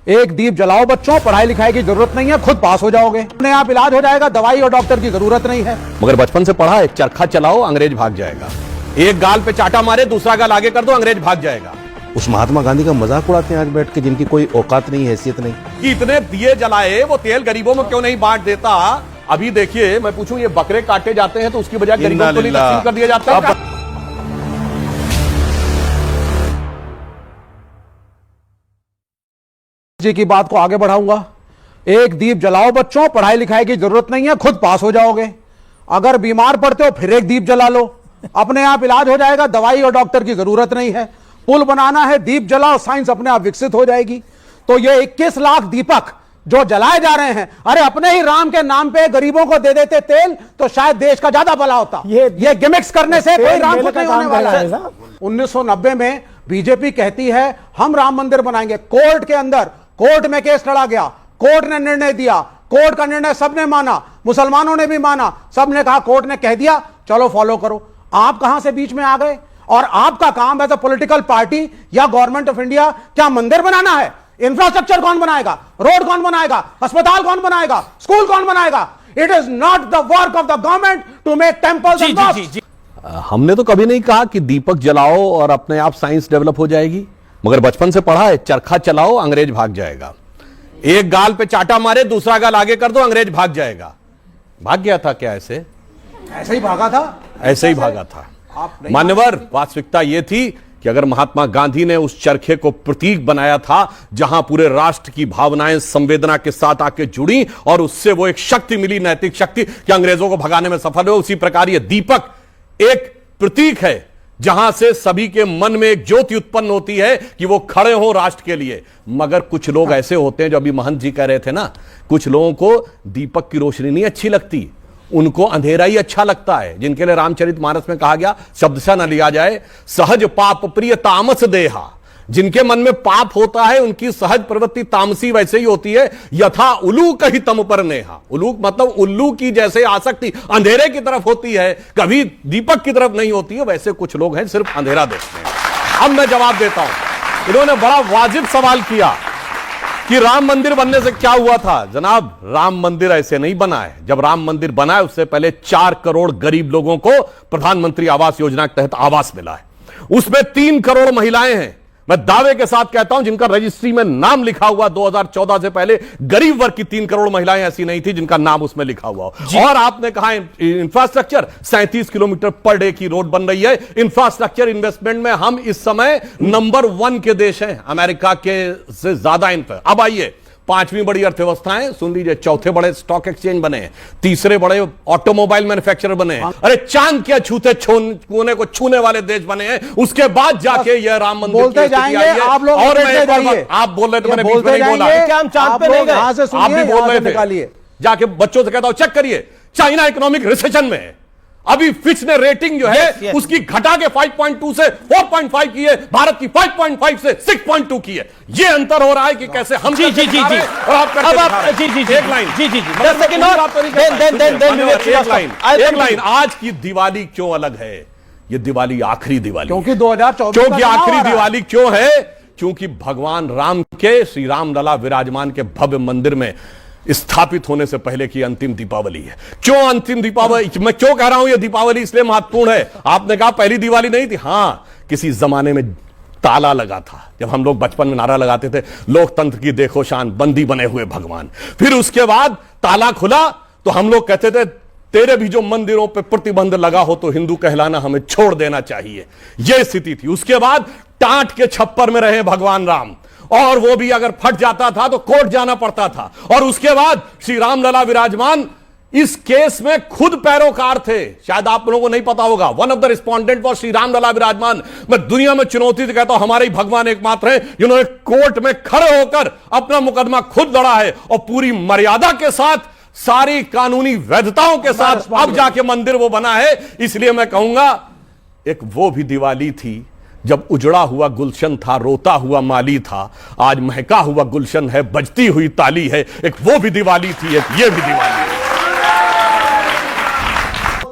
एक दीप जलाओ बच्चों, पढ़ाई लिखाई की जरूरत नहीं है, खुद पास हो जाओगे, अपने आप इलाज हो जाएगा, दवाई और डॉक्टर की जरूरत नहीं है। मगर बचपन से पढ़ा है, चरखा चलाओ अंग्रेज भाग जाएगा। एक गाल पे चाटा मारे, दूसरा गाल आगे कर दो, अंग्रेज भाग जाएगा। उस महात्मा गांधी का मजाक उड़ाते हैं आज बैठ के, जिनकी कोई औकात नहीं, हैसियत नहीं। कि इतने दिए जलाए, वो तेल गरीबों में क्यों नहीं बांट देता? अभी देखिए, मैं पूछूं, ये बकरे काटे जाते हैं तो उसकी बजाय गरीबों को नहीं तकसीम कर दिया जाता है? जी की बात को आगे बढ़ाऊंगा। एक दीप जलाओ बच्चों, पढ़ाई लिखाई की जरूरत नहीं है, खुद पास हो जाओगे। अगर बीमार पड़ते हो फिर एक दीप जला लो, अपने आप इलाज हो जाएगा, दवाई और डॉक्टर की जरूरत नहीं है। पुल बनाना है, दीप जलाओ, साइंस अपने आप विकसित हो जाएगी। तो ये 21 लाख दीपक जो जलाए जा रहे हैं, अरे अपने ही राम के नाम पे गरीबों को दे देते तेल तो शायद देश का ज्यादा भला होता। ये गिमिक्स करने से कोई राम खुद नहीं होने वाला है। 1990 में बीजेपी कहती है हम राम मंदिर बनाएंगे, कोर्ट के अंदर, कोर्ट में केस लड़ा गया, कोर्ट ने निर्णय दिया, कोर्ट का निर्णय सबने माना, मुसलमानों ने भी माना, सबने कहा, कोर्ट ने कह दिया चलो फॉलो करो। आप कहां से बीच में आ गए? और आपका काम एज अ पॉलिटिकल पार्टी या गवर्नमेंट ऑफ इंडिया क्या मंदिर बनाना है? इंफ्रास्ट्रक्चर कौन बनाएगा? रोड कौन बनाएगा? अस्पताल कौन बनाएगा? स्कूल कौन बनाएगा? It is not the work of the government to make temples and mosques. हमने तो कभी नहीं कहा कि दीपक जलाओ और अपने आप साइंस डेवलप हो जाएगी, मगर बचपन से पढ़ा है, चरखा चलाओ अंग्रेज भाग जाएगा। एक गाल पे चाटा मारे, दूसरा गाल आगे कर दो, अंग्रेज भाग जाएगा। भाग गया था क्या? ऐसे ही भागा था, ऐसे ही भागा था। मान्यवर, वास्तविकता यह थी कि अगर महात्मा गांधी ने उस चरखे को प्रतीक बनाया था जहां पूरे राष्ट्र की भावनाएं संवेदना के साथ आके जुड़ी और उससे वो एक शक्ति मिली, नैतिक शक्ति, कि अंग्रेजों को भगाने में सफल हो, उसी प्रकार ये दीपक एक प्रतीक है जहां से सभी के मन में एक ज्योति उत्पन्न होती है कि वो खड़े हो राष्ट्र के लिए। मगर कुछ लोग ऐसे होते हैं, जो अभी महंत जी कह रहे थे ना, कुछ लोगों को दीपक की रोशनी नहीं अच्छी लगती, उनको अंधेरा ही अच्छा लगता है। जिनके लिए रामचरितमानस में कहा गया, शब्दशः न लिया जाए, सहज पाप प्रिय तामस देहा। जिनके मन में पाप होता है उनकी सहज प्रवृत्ति तामसी वैसे ही होती है। यथा उलूक ही तम पर नेहा, उलूक मतलब उल्लू की जैसे आसक्ति अंधेरे की तरफ होती है, कभी दीपक की तरफ नहीं होती है, वैसे कुछ लोग हैं सिर्फ अंधेरा देखते हैं। अब मैं जवाब देता हूं। इन्होंने बड़ा वाजिब सवाल किया कि राम मंदिर बनने से क्या हुआ था। जनाब, राम मंदिर ऐसे नहीं बना है। जब राम मंदिर बना है उससे पहले 4 करोड़ गरीब लोगों को प्रधानमंत्री आवास योजना के तहत आवास मिला है। उसमें 3 करोड़ महिलाएं हैं। मैं दावे के साथ कहता हूं, जिनका रजिस्ट्री में नाम लिखा हुआ 2014 से पहले गरीब वर्ग की 3 करोड़ महिलाएं ऐसी नहीं थी जिनका नाम उसमें लिखा हुआ हो। और आपने कहा इंफ्रास्ट्रक्चर, 37 किलोमीटर पर डे की रोड बन रही है। इंफ्रास्ट्रक्चर इन्वेस्टमेंट में हम इस समय नंबर 1 के देश हैं, अमेरिका के से ज्यादा इन पर। अब आइए, 5वीं बड़ी अर्थव्यवस्थाएं सुन लीजिए, 4थे बड़े स्टॉक एक्सचेंज बने हैं, 3रे बड़े ऑटोमोबाइल मैन्युफैक्चरर बने हैं, अरे चांद के छूते कोने को छूने वाले देश बने हैं। उसके बाद जाके यह राम मंदिर बोलते जाएंगे आप लोग, और आप बोल रहे थे, मैंने बीच में नहीं बोला क्या हम चांद पे नहीं गए? आप भी बोल रहे थे। जाके बच्चों से कहता हूं, चेक करिए, चाइना इकोनॉमिक रिसेशन में है। अभी फिच ने रेटिंग जो है उसकी घटा के 5.2 से 4.5 की है, भारत की 5.5 से 6.2 की है। ये अंतर हो रहा है कि कैसे हम जी और आप एक लाइन, एक लाइन। आज की दिवाली क्यों अलग है? ये दिवाली आखिरी दिवाली, क्योंकि 2024 क्योंकि आखिरी दिवाली क्यों है? क्योंकि भगवान राम के, श्री राम लला विराजमान के भव्य मंदिर में स्थापित होने से पहले की अंतिम दीपावली है। क्यों अंतिम दीपावली? मैं क्यों कह रहा हूं ये दीपावली इसलिए महत्वपूर्ण है? आपने कहा पहली दिवाली नहीं थी। हां, किसी जमाने में ताला लगा था। जब हम लोग बचपन में नारा लगाते थे, लोकतंत्र की देखो शान, बंदी बने हुए भगवान। फिर उसके बाद ताला खुला तो हम लोग कहते थे, तेरे भी जो मंदिरों पे प्रतिबंध लगा हो तो हिंदू कहलाना हमें छोड़ देना चाहिए। यह स्थिति थी। उसके बाद टाट के छप्पर में रहे भगवान राम, और वो भी अगर फट जाता था तो कोर्ट जाना पड़ता था। और उसके बाद श्री राम लला विराजमान इस केस में खुद पैरोकार थे। शायद आप लोगों को नहीं पता होगा, one of the respondent for Shri Ram Lalla Virajman. मैं दुनिया में चुनौती से कहता हूं, हमारे ही भगवान एकमात्र हैं जिन्होंने कोर्ट में खड़े होकर अपना मुकदमा खुद लड़ा है, और पूरी मर्यादा के साथ, सारी कानूनी वैधताओं के साथ अब जाके मंदिर वो बना है। इसलिए मैं कहूंगा, एक वो भी दिवाली थी जब उजड़ा हुआ गुलशन था, रोता हुआ माली था, आज महका हुआ गुलशन है, बजती हुई ताली है। एक वो भी दिवाली थी, एक ये भी दिवाली है।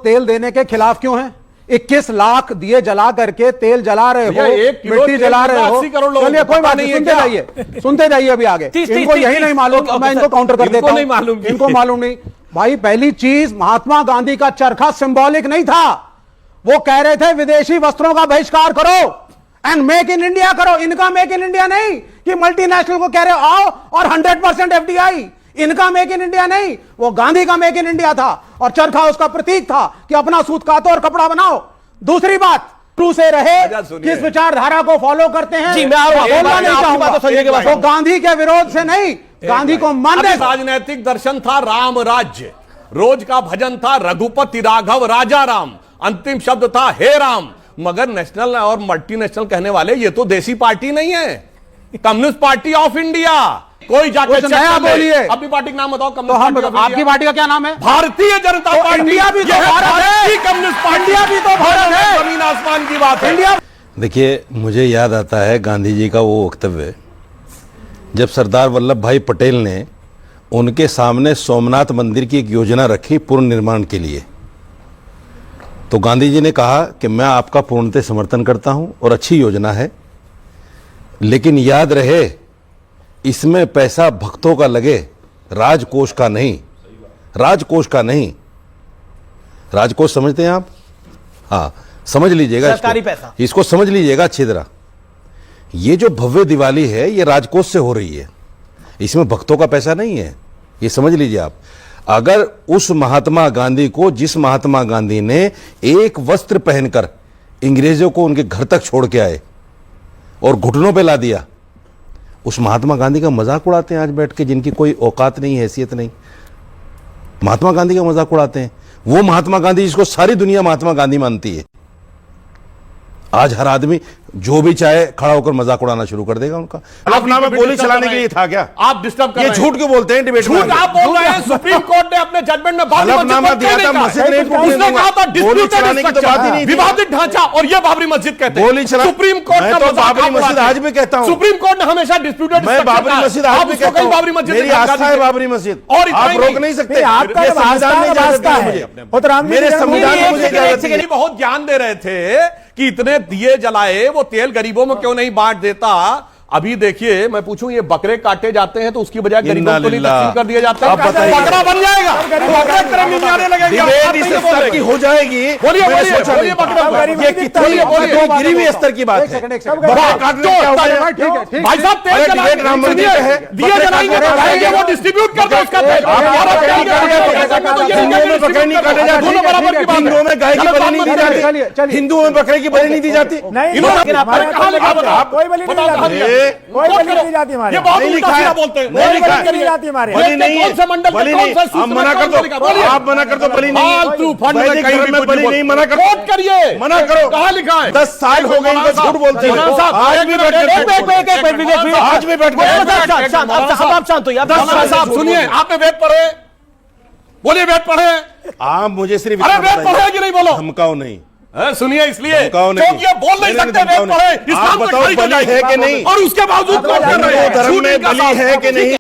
तेल देने के खिलाफ क्यों हैं? 21 लाख दिए जला करके तेल जला रहे भैया, हो, 1 किलो मिट्टी तेल जला रहे हो। 80 करोड़ लोगों चलिए को कोई पता बात नहीं नहीं, है सुनते क्या? जाइए, सुनते जाइए अभी आगे। इनको यही नहीं मालूम, मैं इनको काउंटर कर देता नहीं मालूम हूं। इनको मालूम नहीं भाई। पहली चीज, महात्मा गांधी का चरखा सिंबॉलिक नहीं था। वो कह रहे थे विदेशी वस्त्रों का बहिष्कार करो एंड मेक इन इंडिया करो। इनका मेक इन इंडिया नहीं कि मल्टीनेशनल को कह रहे हो आओ और 100% FDI। इनका मेक इन इंडिया नहीं, वो गांधी का मेक इन इंडिया था और चरखा उसका प्रतीक था कि अपना सूत कातो और कपड़ा बनाओ। दूसरी बात, ट्रू से रहे, किस विचारधारा को फॉलो करते हैं जी, मैं बोलना नहीं चाहूंगा। तो गांधी के विरोध से नहीं, गांधी को मानने। राजनैतिक दर्शन था राम राज्य, रोज का भजन था रघुपति राघव राजा राम, अंतिम शब्द था हे राम। मगर नेशनल और मल्टीनेशनल कहने वाले ये तो देसी पार्टी नहीं है, कम्युनिस्ट पार्टी ऑफ इंडिया। कोई जाकर कुछ नया बोलिए। अपनी पार्टी का नाम बताओ। तो हम आपकी पार्टी का क्या नाम है? भारतीय जनता तो पार्टी। इंडिया भी तो भारत है, कम्युनिस्ट पार्टी। इंडिया भी तो भारत है, जमीन आसमान की बात है। इंडिया। देखिए, मुझे याद आता है गांधी जी का वो वक्तव्य जब सरदार वल्लभ भाई पटेल ने उनके सामने सोमनाथ मंदिर की एक योजना रखी पुनर्निर्माण के लिए। तो गांधी जी ने कहा कि मैं आपका पूर्णतः समर्थन करता हूं और अच्छी योजना है, लेकिन याद रहे इसमें पैसा भक्तों का लगे, राजकोष का नहीं। राजकोष का नहीं। राजकोष समझते हैं आप? हाँ, समझ लीजिएगा, सरकारी पैसा। इसको समझ लीजिएगा अच्छी तरह। ये जो भव्य दिवाली है ये राजकोष से हो रही है, इसमें भक्तों का पैसा नहीं है, ये समझ लीजिए आप। अगर उस महात्मा गांधी को, जिस महात्मा गांधी ने एक वस्त्र पहनकर अंग्रेजों को उनके घर तक छोड़ के आए और घुटनों पे ला दिया, उस महात्मा गांधी का मजाक उड़ाते हैं आज बैठ के, जिनकी कोई औकात नहीं, हैसियत नहीं। महात्मा गांधी का मजाक उड़ाते हैं। वो महात्मा गांधी जिसको सारी दुनिया महात्मा गांधी मानती है, आज हर आदमी जो भी चाहे खड़ा होकर मजाक उड़ाना शुरू कर देगा उनका। हलफनामा में गोली चलाने के लिए था क्या? आप डिस्टर्ब कर ये रहे हैं। झूठ क्यों बोलते हैं डिबेट में? झूठ आप बोल रहे हैं। सुप्रीम कोर्ट ने अपने जजमेंट में बाबरी मस्जिद हलफनामा को दिया क्यों था, नहीं मस्जिद कहा? नहीं टूटने उसने दूंगा। कहा था गोली डिस्प्यूटेड चलाने की तो बात ही नहीं थी। विवादित ढांचा, और ये बाबरी मस्जिद कहते हैं। गोली चला, सुप्रीम कोर्ट मैं का तो मजाक बाबरी आप मस्जिद उड़ाते आज हैं। भी कहता हूं। सुप्रीम कोर्ट ने हमेशा डिस्प्यूटेड मैं बाबरी मस्जिद आज भी कहता हूं। बाबरी मस्जिद मेरी आस्था है बाबरी मस्जिद, और इतना आप ही रोक नहीं। नहीं सकते। आपका ये तो संविधान में रास्ता इजाजत है। नहीं मुझे। वो तो राम जी मेरे की जन्मभूमि संविधान है, में मुझे इजाजत नहीं है। बहुत ज्ञान दे रहे थे कि इतने दिए जलाए, वो तेल गरीबों में क्यों नहीं बांट देता। अभी देखिए, मैं पूछूं, ये बकरे काटे जाते हैं तो उसकी बजाय गरीबों को नहीं तकसीम कर दिया जाता है? आप बताइए। बकरा बन जाएगा, बकरे क्रम में आने लगेगा। डिबेट इस स्तर की हो जाएगी, बोलिए, मैंने बोलिए, सोचा बोलिए, नहीं था। बकरा। ये कितनी गिरी हुई स्तर की बात है। बकरा काटने क्या हो गया? भाई साहब, तेल अरे जलाएंगे, डिबेट राम मंदिर सुनिए, पे है। दिए जलाएंगे तो खाएंगे, वो डिस्ट्रीब्यूट कर दो उसका तेल। आप और आप बकरे कहेंगे नहीं काटे बकरे जाते। काटे जाते, हिंदुओं में बकरे नहीं काटे जाते। दोनों बराबर की बात है। हिंदुओं में गाय की बलि नहीं दी जाती। चलिए। हिंदुओं में बकरे की बलि नहीं दी जाती। नहीं, इन्होंने लेकिन आप कहाँ लिखा बताओ? कोई बलि नहीं बताओ कहाँ जाती। लिखा? कोई बलि नहीं जाती हमारे ये यहाँ। बहुत नहीं उल्टा लिखा सीधा है। बोलते हैं। नहीं लिखा है। नहीं जाती हमारे बलि नहीं है। कौन से मंडल पे, बलि कौन नहीं। सा सूत्र आप में, मना कर कौन दो। सा लिखा? बोलिए। आप मना कर दो, बलि नहीं है। फालतू फंड में वैदिक कहीं धर्म भी में कुछ बलि बोल- नहीं, मना करो। कोट करिए। मना करो। कहाँ लिखा है? 10 साल हो गए इनको झूठ बोलते हैं। मौलाना साहब, आज भी बैठ कर आज भी बैठ शांत, कर शांत, आप शांत होइए। मौलाना साहब सुनिए, आपने वेद पढ़े? बोलिए, वेद पढ़े? आप मुझे सिर्फ अरे इतना वेद पढ़े कि नहीं? बोलो। धमकाओ नहीं। सुनिए, इसलिए धमकाओ नहीं। क्योंकि ये बोल नहीं सकते, वेद धमकाओ नहीं। पढ़े, इस्लाम आप पे बताओ खड़ी हो बलि जाएगी। है कि नहीं? और उसके बावजूद कौन कर रहे हैं? धर्म झूठ में इनका बलि साफ है कि नहीं?